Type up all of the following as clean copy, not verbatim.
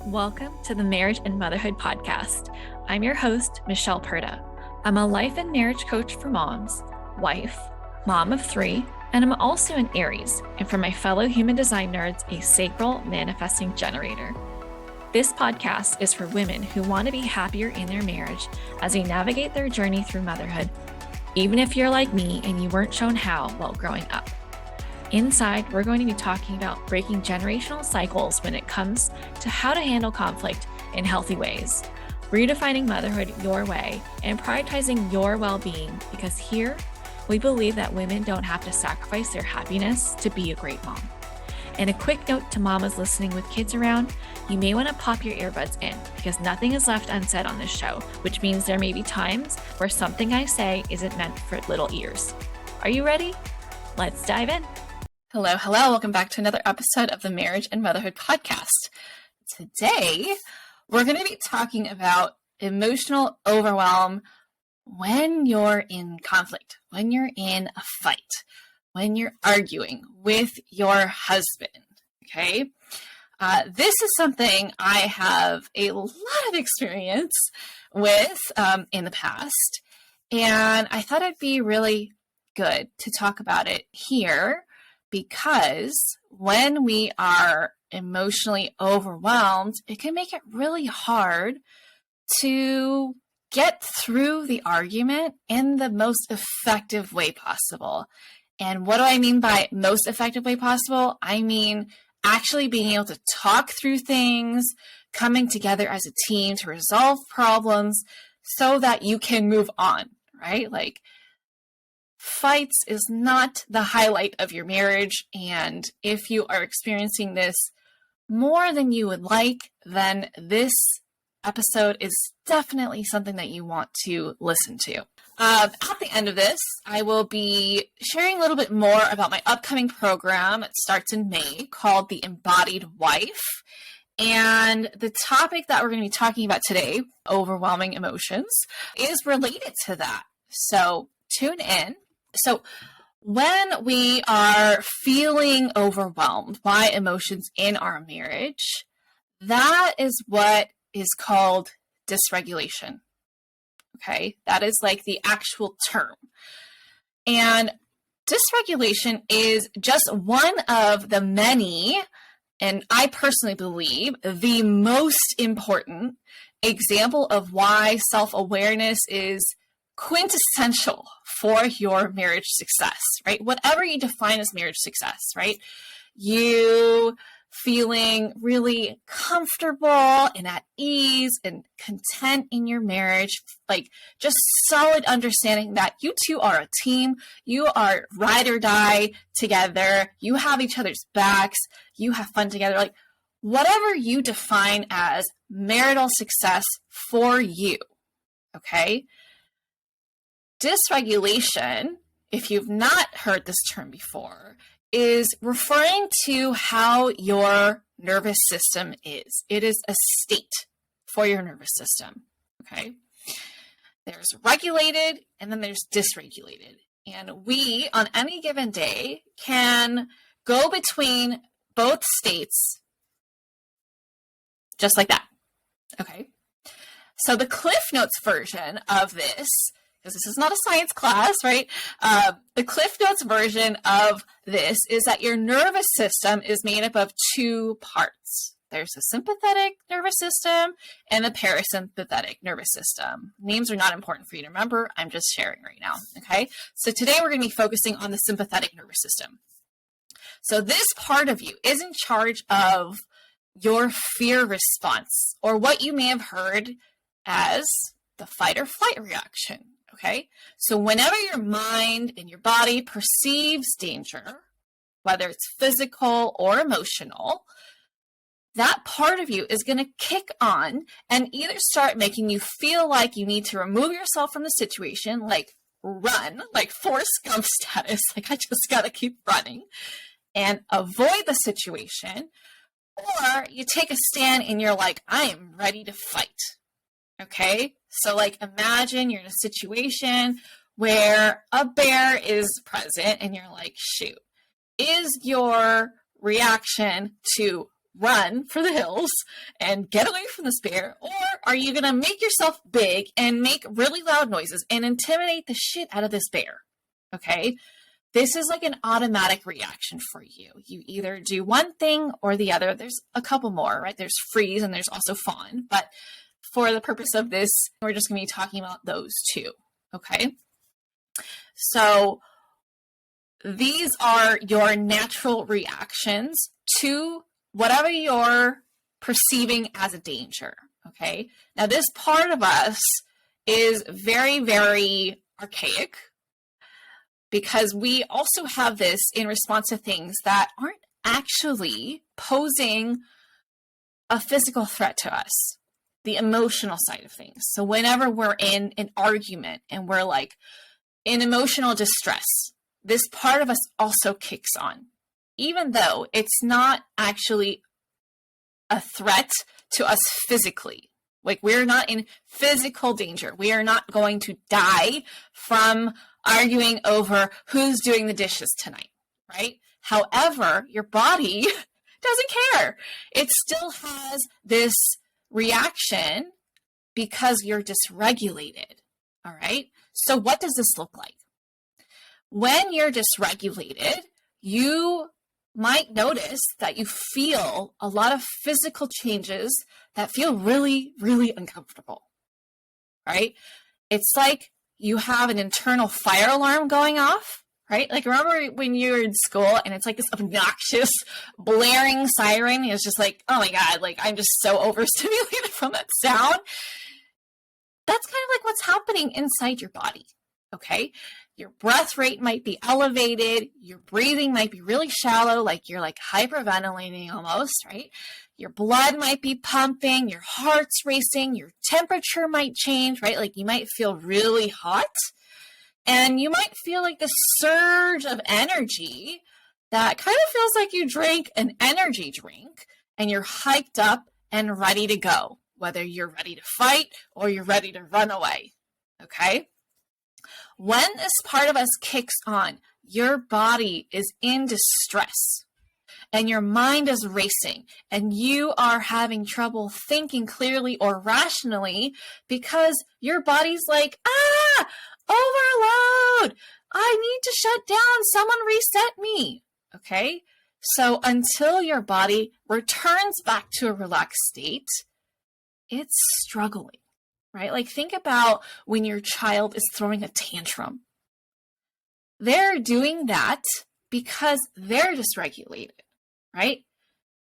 Welcome to the Marriage and Motherhood Podcast. I'm your host, Michelle Perda. I'm a life and marriage coach for moms, wife, mom of 3, and I'm also an Aries, and for my fellow human design nerds, a sacral manifesting generator. This podcast is for women who want to be happier in their marriage as they navigate their journey through motherhood, even if you're like me and you weren't shown how while growing up. Inside, we're going to be talking about breaking generational cycles when it comes to how to handle conflict in healthy ways, redefining motherhood your way, and prioritizing your well-being, because here, we believe that women don't have to sacrifice their happiness to be a great mom. And a quick note to mamas listening with kids around, you may want to pop your earbuds in because nothing is left unsaid on this show, which means there may be times where something I say isn't meant for little ears. Are you ready? Let's dive in. Hello. Welcome back to another episode of the Marriage and Motherhood Podcast. Today, we're going to be talking about emotional overwhelm when you're in conflict, when you're in a fight, when you're arguing with your husband, okay? This is something I have a lot of experience with in the past, and I thought it'd be really good to talk about it here. Because when we are emotionally overwhelmed, it can make it really hard to get through the argument in the most effective way possible. And what do I mean by most effective way possible? I mean actually being able to talk through things, coming together as a team to resolve problems so that you can move on, right? Like, fights is not the highlight of your marriage, and if you are experiencing this more than you would like, then this episode is definitely something that you want to listen to. At the end of this, I will be sharing a little bit more about my upcoming program. It starts in May, called The Embodied Wife, and the topic that we're going to be talking about today, overwhelming emotions, is related to that. So tune in. So when we are feeling overwhelmed by emotions in our marriage, that is what is called dysregulation. Okay, that is like the actual term. And dysregulation is just one of the many, and I personally believe the most important example of why self-awareness is quintessential for your marriage success, right? Whatever you define as marriage success, right? You feeling really comfortable and at ease and content in your marriage, like just solid understanding that you two are a team, you are ride or die together, you have each other's backs, you have fun together, like whatever you define as marital success for you, okay? Dysregulation, if you've not heard this term before, is referring to how your nervous system is. It is a state for your nervous system, okay? There's regulated and then there's dysregulated. And we, on any given day, can go between both states just like that, okay? So the Cliff Notes version of this, because this is not a science class, right? The Cliff Notes version of this is that your nervous system is made up of 2 parts. There's the sympathetic nervous system and the parasympathetic nervous system. Names are not important for you to remember. I'm just sharing right now, okay? So today we're going to be focusing on the sympathetic nervous system. So this part of you is in charge of your fear response, or what you may have heard as the fight or flight reaction. Okay, so whenever your mind and your body perceives danger, whether it's physical or emotional, that part of you is going to kick on and either start making you feel like you need to remove yourself from the situation, like run, like Forrest Gump status, like I just got to keep running and avoid the situation, or you take a stand and you're like, I am ready to fight. Okay, so like imagine you're in a situation where a bear is present and you're like, shoot, is your reaction to run for the hills and get away from this bear? Or are you going to make yourself big and make really loud noises and intimidate the shit out of this bear? Okay. This is like an automatic reaction for you. You either do one thing or the other. There's a couple more, right? There's freeze and there's also fawn. But for the purpose of this, we're just going to be talking about those two. Okay. So these are your natural reactions to whatever you're perceiving as a danger. Okay. Now, this part of us is very, very archaic, because we also have this in response to things that aren't actually posing a physical threat to us, the emotional side of things. So whenever we're in an argument and we're like in emotional distress, this part of us also kicks on, even though it's not actually a threat to us physically. Like, we're not in physical danger. We are not going to die from arguing over who's doing the dishes tonight, right? However, your body doesn't care. It still has this reaction because you're dysregulated, all right? So what does this look like? When you're dysregulated, you might notice that you feel a lot of physical changes that feel really, really uncomfortable, right? It's like you have an internal fire alarm going off, right? Like, remember when you were in school and it's like this obnoxious blaring siren? It's just like, oh my God, like, I'm just so overstimulated from that sound. That's kind of like what's happening inside your body, okay? Your breath rate might be elevated. Your breathing might be really shallow, like you're like hyperventilating almost, right? Your blood might be pumping, your heart's racing, your temperature might change, right? Like, you might feel really hot, and you might feel like this surge of energy that kind of feels like you drank an energy drink and you're hyped up and ready to go, whether you're ready to fight or you're ready to run away, okay? When this part of us kicks on, your body is in distress and your mind is racing and you are having trouble thinking clearly or rationally because your body's like, overload! I need to shut down. Someone reset me. Okay? So until your body returns back to a relaxed state, it's struggling. Right? Like, think about when your child is throwing a tantrum. They're doing that because they're dysregulated, right?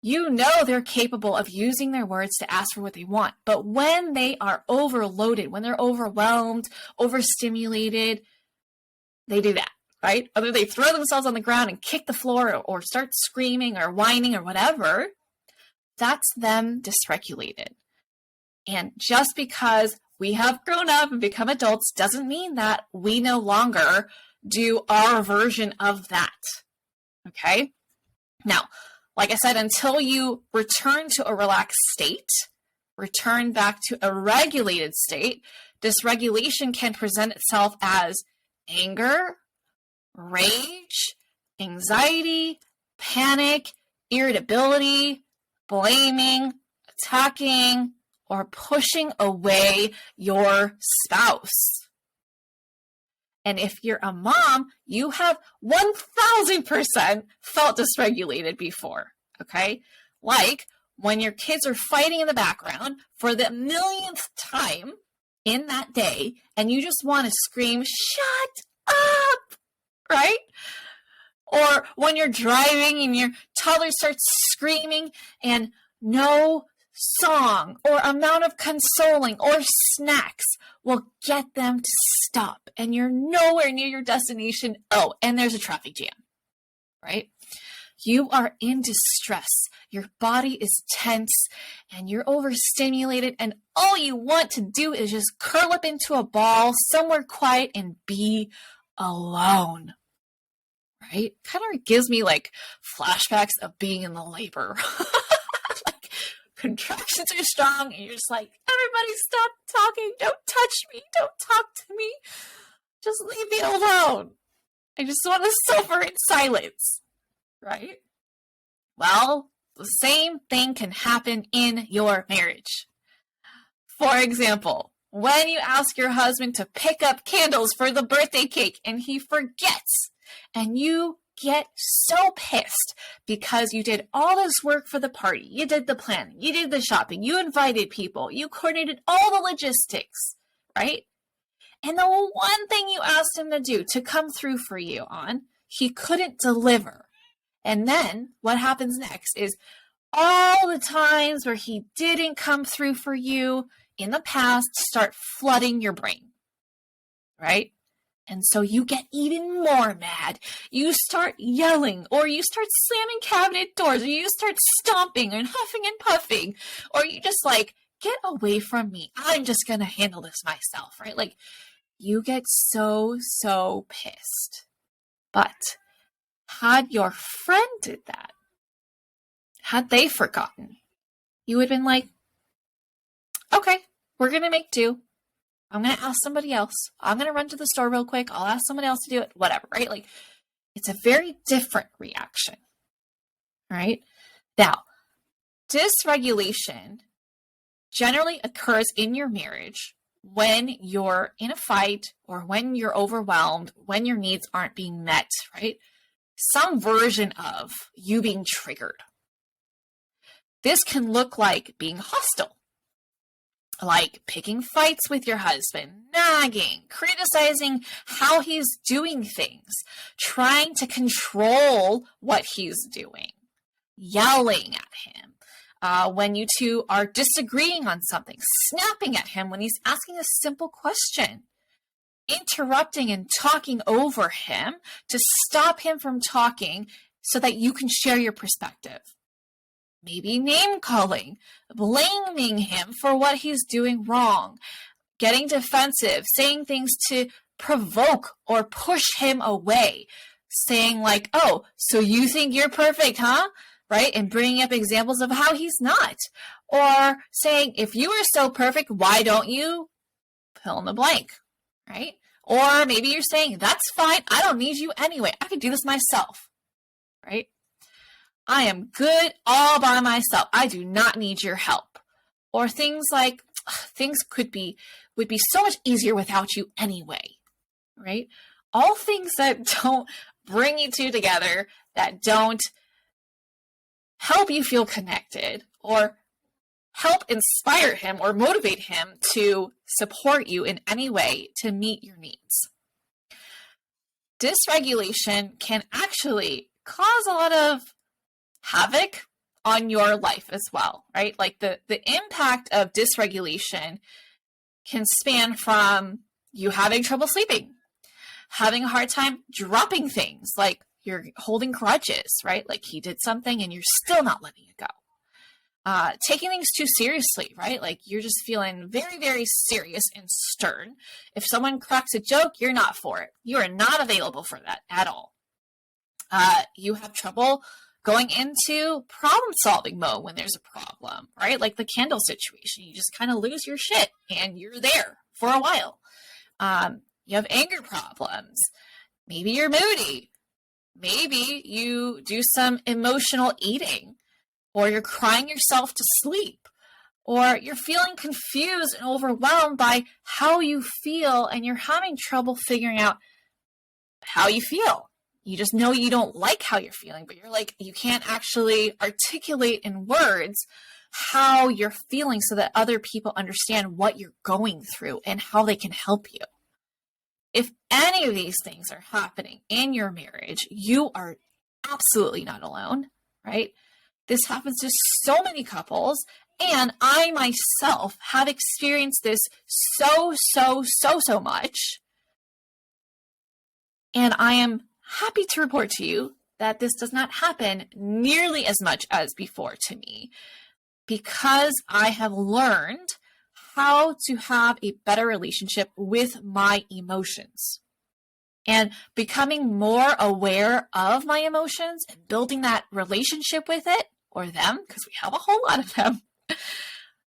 You know they're capable of using their words to ask for what they want. But when they are overloaded, when they're overwhelmed, overstimulated, they do that, right? Whether they throw themselves on the ground and kick the floor or start screaming or whining or whatever, that's them dysregulated. And just because we have grown up and become adults doesn't mean that we no longer do our version of that. Okay? Now, like I said, until you return to a relaxed state, return back to a regulated state, dysregulation can present itself as anger, rage, anxiety, panic, irritability, blaming, attacking, or pushing away your spouse. And if you're a mom, you have 1000% felt dysregulated before, okay? Like when your kids are fighting in the background for the millionth time in that day, and you just want to scream, shut up, right? Or when you're driving and your toddler starts screaming and no song or amount of consoling or snacks will get them to stop, and you're nowhere near your destination. Oh, and there's a traffic jam, right? You are in distress. Your body is tense and you're overstimulated, and all you want to do is just curl up into a ball somewhere quiet and be alone, right? Kind of gives me like flashbacks of being in the labor. Contractions are strong and you're just like, everybody stop talking, don't touch me, don't talk to me, just leave me alone. I just want to suffer in silence, right? Well, The same thing can happen in your marriage. For example, when you ask your husband to pick up candles for the birthday cake and he forgets, and you get so pissed because you did all this work for the party, you did the planning, you did the shopping, you invited people, you coordinated all the logistics, right? And the one thing you asked him to do, to come through for you on, he couldn't deliver. And then what happens next is all the times where he didn't come through for you in the past start flooding your brain, right? And so you get even more mad. You start yelling, or you start slamming cabinet doors, or you start stomping and huffing and puffing, or you just like, get away from me. I'm just going to handle this myself, right? Like, you get so pissed. But had your friend did that, had they forgotten, you would have been like, okay, we're going to make do. I'm going to ask somebody else. I'm going to run to the store real quick. I'll ask someone else to do it, whatever, right? Like, it's a very different reaction, right? Now, dysregulation generally occurs in your marriage when you're in a fight or when you're overwhelmed, when your needs aren't being met, right? Some version of you being triggered. This can look like being hostile, like picking fights with your husband, nagging, criticizing how he's doing things, trying to control what he's doing, yelling at him. When you two are disagreeing on something, snapping at him when he's asking a simple question, interrupting and talking over him to stop him from talking so that you can share your perspective. Maybe name calling, blaming him for what he's doing wrong, getting defensive, saying things to provoke or push him away, saying like, oh, so you think you're perfect, huh? Right? And bringing up examples of how he's not. Or saying, if you are so perfect, why don't you fill in the blank, right? Or maybe you're saying, that's fine, I don't need you anyway, I can do this myself, right? I am good all by myself. I do not need your help. Or things like, things would be so much easier without you anyway, right? All things that don't bring you two together, that don't help you feel connected or help inspire him or motivate him to support you in any way to meet your needs. Dysregulation can actually cause a lot of havoc on your life as well, right? Like the impact of dysregulation can span from you having trouble sleeping, having a hard time dropping things, like you're holding grudges, right? Like he did something and you're still not letting it go. Taking things too seriously, right? Like you're just feeling very serious and stern. If someone cracks a joke, you're not for it. You are not available for that at all. You have trouble going into problem-solving mode when there's a problem, right? Like the candle situation, you just kind of lose your shit and you're there for a while. You have anger problems. Maybe you're moody. Maybe you do some emotional eating, or you're crying yourself to sleep, or you're feeling confused and overwhelmed by how you feel and you're having trouble figuring out how you feel. You just know you don't like how you're feeling, but you're like, you can't actually articulate in words how you're feeling so that other people understand what you're going through and how they can help you. If any of these things are happening in your marriage, you are absolutely not alone, right? This happens to so many couples, and I myself have experienced this so much. And I am happy to report to you that this does not happen nearly as much as before to me, because I have learned how to have a better relationship with my emotions and becoming more aware of my emotions and building that relationship with it or them, because we have a whole lot of them,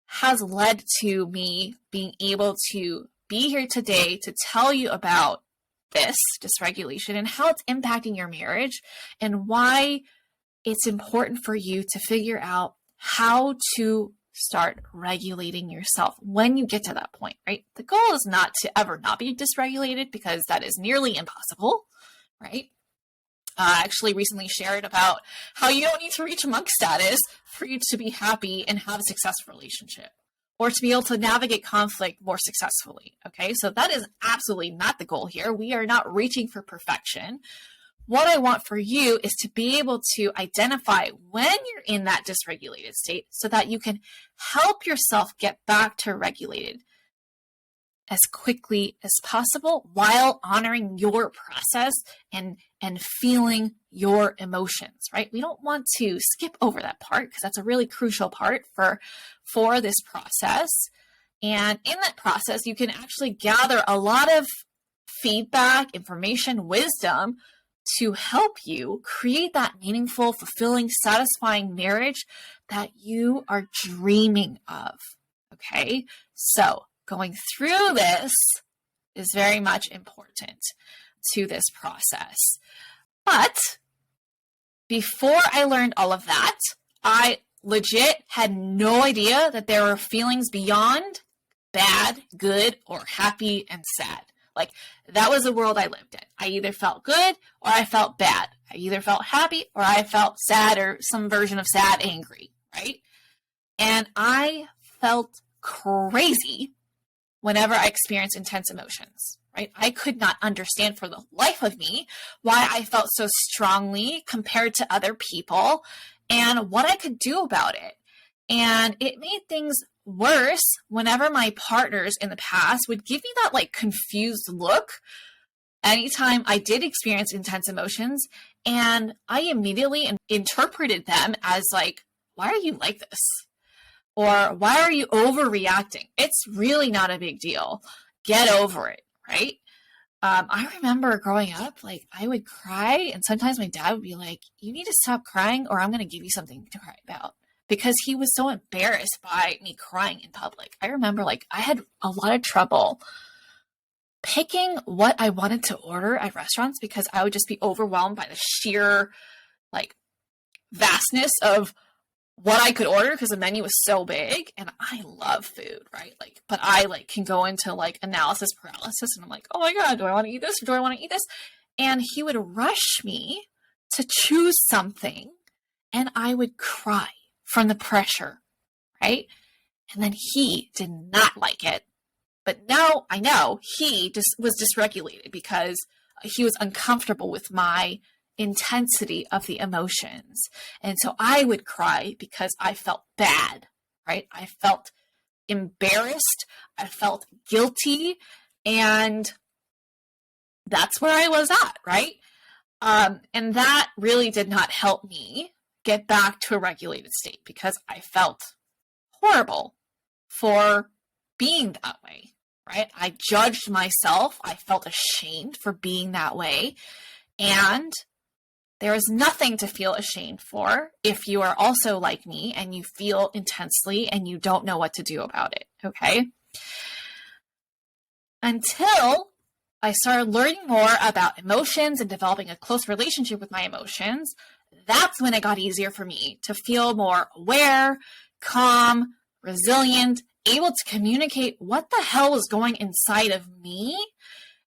has led to me being able to be here today to tell you about this dysregulation and how it's impacting your marriage and why it's important for you to figure out how to start regulating yourself when you get to that point, right? The goal is not to ever not be dysregulated, because that is nearly impossible, right? I actually recently shared about how you don't need to reach monk status for you to be happy and have a successful relationship, or to be able to navigate conflict more successfully. Okay, so that is absolutely not the goal here. We are not reaching for perfection. What I want for you is to be able to identify when you're in that dysregulated state so that you can help yourself get back to regulated as quickly as possible while honoring your process and feeling your emotions, right? We don't want to skip over that part because that's a really crucial part for this process. And in that process, you can actually gather a lot of feedback, information, wisdom to help you create that meaningful, fulfilling, satisfying marriage that you are dreaming of. Okay, so going through this is very much important to this process. But before I learned all of that, I legit had no idea that there were feelings beyond bad, good, or happy and sad. Like, that was the world I lived in. I either felt good or I felt bad. I either felt happy or I felt sad, or some version of sad, angry, right? And I felt crazy whenever I experienced intense emotions, right? I could not understand for the life of me why I felt so strongly compared to other people and what I could do about it. And it made things worse whenever my partners in the past would give me that like confused look anytime I did experience intense emotions. And I immediately interpreted them as like, why are you like this? Or why are you overreacting? It's really not a big deal. Get over it, right? I remember growing up, like I would cry, and sometimes my dad would be like, you need to stop crying or I'm going to give you something to cry about, because he was so embarrassed by me crying in public. I remember like I had a lot of trouble picking what I wanted to order at restaurants because I would just be overwhelmed by the sheer like vastness of what I could order, because the menu was so big. And I love food, right? Like, but I like can go into like analysis paralysis, and I'm like, oh my God, do I want to eat this or do I want to eat this? And he would rush me to choose something and I would cry from the pressure, right? And then he did not like it. But now I know he just was dysregulated because he was uncomfortable with my intensity of the emotions. And so I would cry because I felt bad, right? I felt embarrassed. I felt guilty. And that's where I was at, right? And that really did not help me get back to a regulated state, because I felt horrible for being that way, right? I judged myself. I felt ashamed for being that way. And there is nothing to feel ashamed for if you are also like me and you feel intensely and you don't know what to do about it, okay? Until I started learning more about emotions and developing a close relationship with my emotions, that's when it got easier for me to feel more aware, calm, resilient, able to communicate what the hell was going inside of me,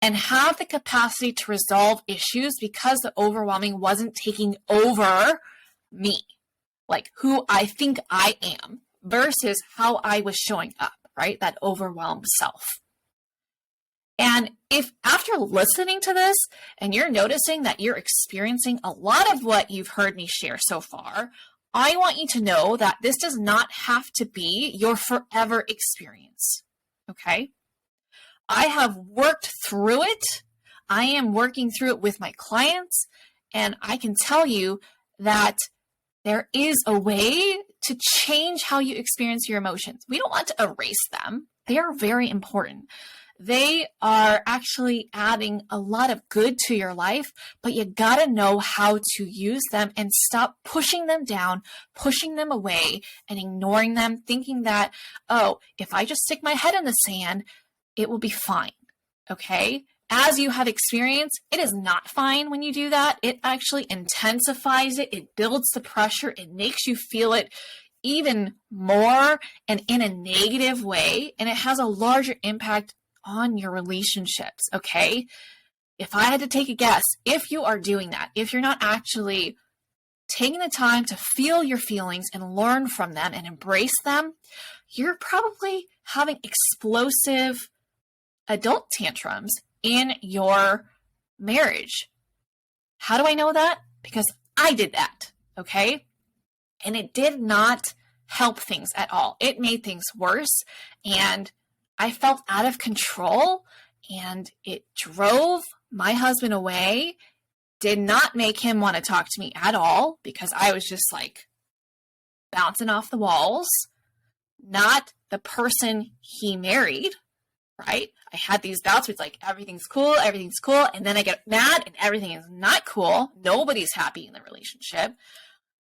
and have the capacity to resolve issues because the overwhelming wasn't taking over me, like who I think I am versus how I was showing up, right? That overwhelmed self. And if after listening to this and you're noticing that you're experiencing a lot of what you've heard me share so far, I want you to know that this does not have to be your forever experience, okay? I have worked through it. I am working through it with my clients, and I can tell you that there is a way to change how you experience your emotions. We don't want to erase them. They are very important. They are actually adding a lot of good to your life, but you gotta know how to use them and stop pushing them down, pushing them away, and ignoring them, thinking that, oh, if I just stick my head in the sand, it will be fine, okay? as you have experience, it is not fine when you do that. It actually intensifies it. It builds the pressure. It makes you feel it even more and in a negative way. And it has a larger impact on your relationships. Okay. If I had to take a guess, if you are doing that, if you're not actually taking the time to feel your feelings and learn from them and embrace them, you're probably having explosive adult tantrums in your marriage. How do I know that? Because I did that, okay? And it did not help things at all. It made things worse, and I felt out of control, and it drove my husband away, did not make him want to talk to me at all because I was just like bouncing off the walls, not the person he married, right? I had these bouts where it's like, everything's cool, and then I get mad and everything is not cool. Nobody's happy in the relationship.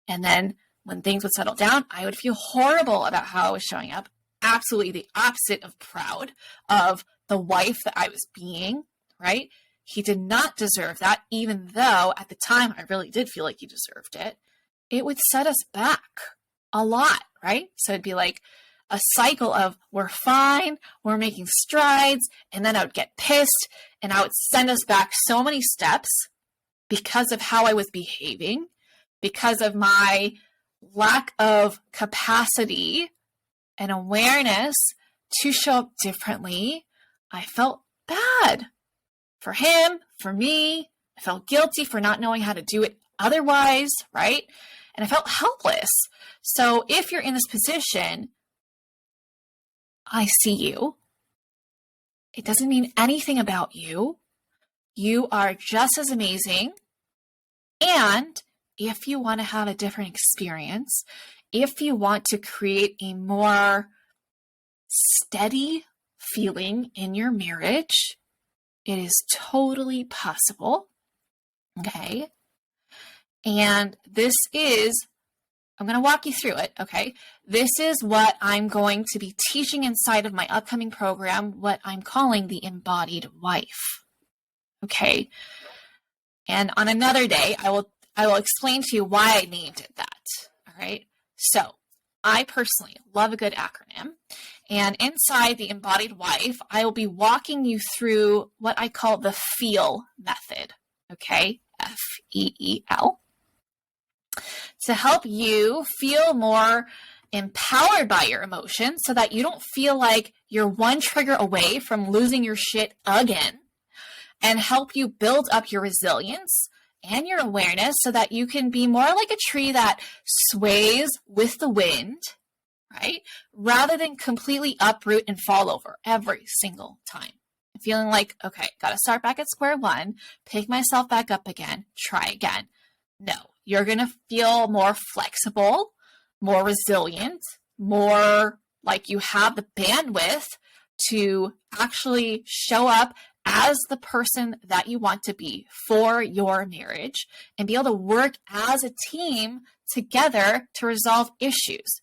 And then when things would settle down, I would feel horrible about how I was showing up. Absolutely the opposite of proud of the wife that I was being, right? He did not deserve that, even though at the time I really did feel like he deserved it. It would set us back a lot, right? So it'd be like a cycle of we're fine, we're making strides, and then I would get pissed and I would send us back so many steps because of how I was behaving, because of my lack of capacity and awareness to show up differently. I felt bad for him, for me. I felt guilty for not knowing how to do it otherwise, right? And I felt helpless. So if you're in this position, I see you. It doesn't mean anything about you. You are just as amazing. And if you want to have a different experience, if you want to create a more steady feeling in your marriage, it is totally possible. Okay. And I'm going to walk you through it. Okay. This is what I'm going to be teaching inside of my upcoming program, what I'm calling the embodied wife. Okay. And on another day, I will explain to you why I named it that. All right. So I personally love a good acronym. And inside the embodied wife, I will be walking you through what I call the FEEL method. Okay. FEEL. To help you feel more empowered by your emotions so that you don't feel like you're one trigger away from losing your shit again, and help you build up your resilience and your awareness so that you can be more like a tree that sways with the wind, right? Rather than completely uproot and fall over every single time. Feeling like, okay, got to start back at square one, pick myself back up again, try again. No, you're going to feel more flexible, more resilient, more like you have the bandwidth to actually show up as the person that you want to be for your marriage and be able to work as a team together to resolve issues.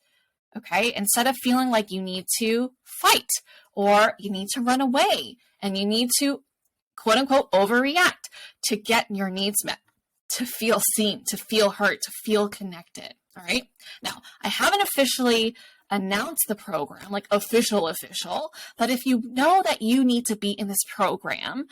Okay, instead of feeling like you need to fight or you need to run away and you need to, quote unquote, overreact to get your needs met, to feel seen, to feel heard, to feel connected. All right. Now, I haven't officially announced the program, like official, but if you know that you need to be in this program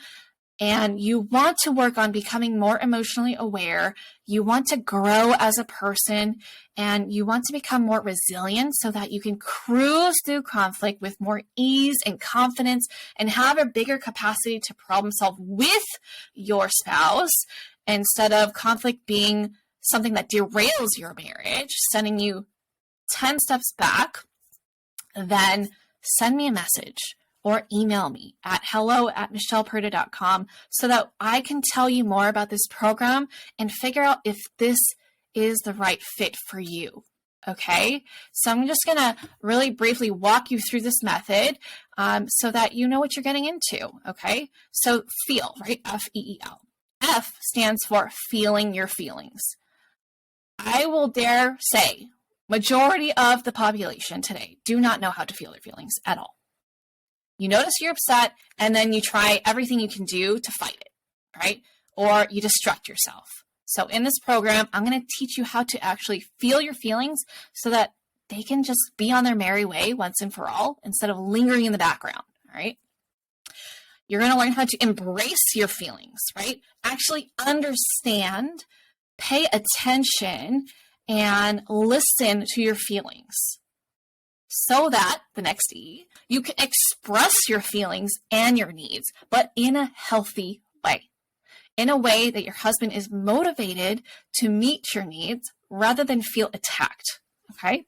and you want to work on becoming more emotionally aware, you want to grow as a person, and you want to become more resilient so that you can cruise through conflict with more ease and confidence and have a bigger capacity to problem solve with your spouse instead of conflict being something that derails your marriage, sending you 10 steps back, then send me a message or email me at hello@michelleperda.com so that I can tell you more about this program and figure out if this is the right fit for you. Okay, so I'm just going to really briefly walk you through this method so that you know what you're getting into. Okay, so FEEL, right? FEEL. F stands for feeling your feelings. I will dare say majority of the population today do not know how to feel their feelings at all. You notice you're upset, and then you try everything you can do to fight it, right? Or you distract yourself. So in this program, I'm going to teach you how to actually feel your feelings so that they can just be on their merry way once and for all instead of lingering in the background, all right? You're going to learn how to embrace your feelings, right? Actually understand, pay attention, and listen to your feelings so that, the next E, you can express your feelings and your needs, but in a healthy way. In a way that your husband is motivated to meet your needs rather than feel attacked, okay?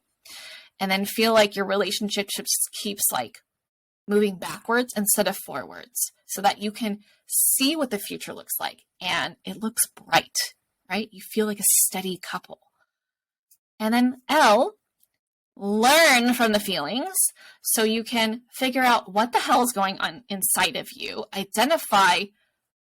And then feel like your relationship just keeps like moving backwards instead of forwards so that you can see what the future looks like and it looks bright, right? You feel like a steady couple. And then L, learn from the feelings so you can figure out what the hell is going on inside of you, identify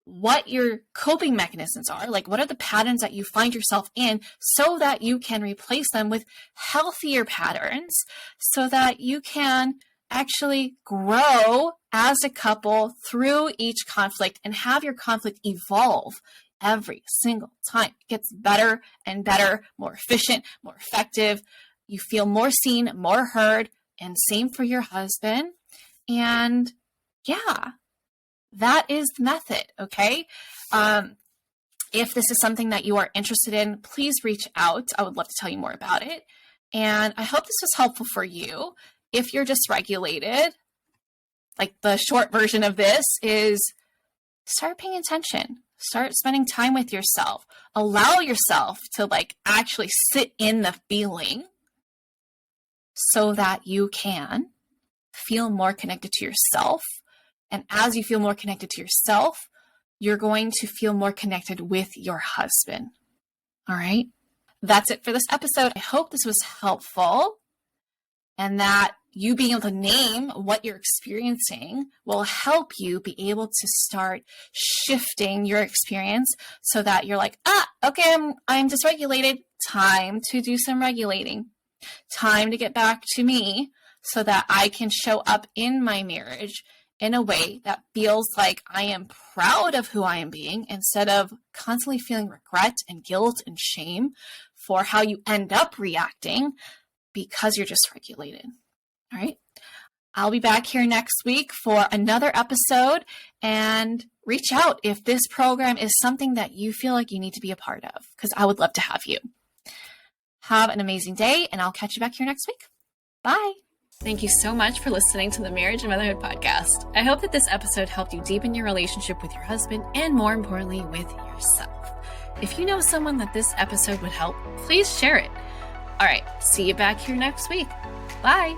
what your coping mechanisms are, like what are the patterns that you find yourself in so that you can replace them with healthier patterns so that you can actually grow as a couple through each conflict and have your conflict evolve every single time. It gets better and better, more efficient, more effective. You feel more seen, more heard, and same for your husband. And yeah, that is the method, okay? If this is something that you are interested in, please reach out. I would love to tell you more about it. And I hope this was helpful for you. If you're dysregulated, like the short version of this is start paying attention. Start spending time with yourself. Allow yourself to like actually sit in the feeling so that you can feel more connected to yourself. And as you feel more connected to yourself, you're going to feel more connected with your husband. All right. That's it for this episode. I hope this was helpful and that you being able to name what you're experiencing will help you be able to start shifting your experience so that you're like, okay, I'm dysregulated. Time to do some regulating. Time to get back to me so that I can show up in my marriage in a way that feels like I am proud of who I am being instead of constantly feeling regret and guilt and shame for how you end up reacting because you're dysregulated. All right. I'll be back here next week for another episode, and reach out if this program is something that you feel like you need to be a part of, because I would love to have you. Have an amazing day, and I'll catch you back here next week. Bye. Thank you so much for listening to the Marriage and Motherhood Podcast. I hope that this episode helped you deepen your relationship with your husband and, more importantly, with yourself. If you know someone that this episode would help, please share it. All right, see you back here next week. Bye.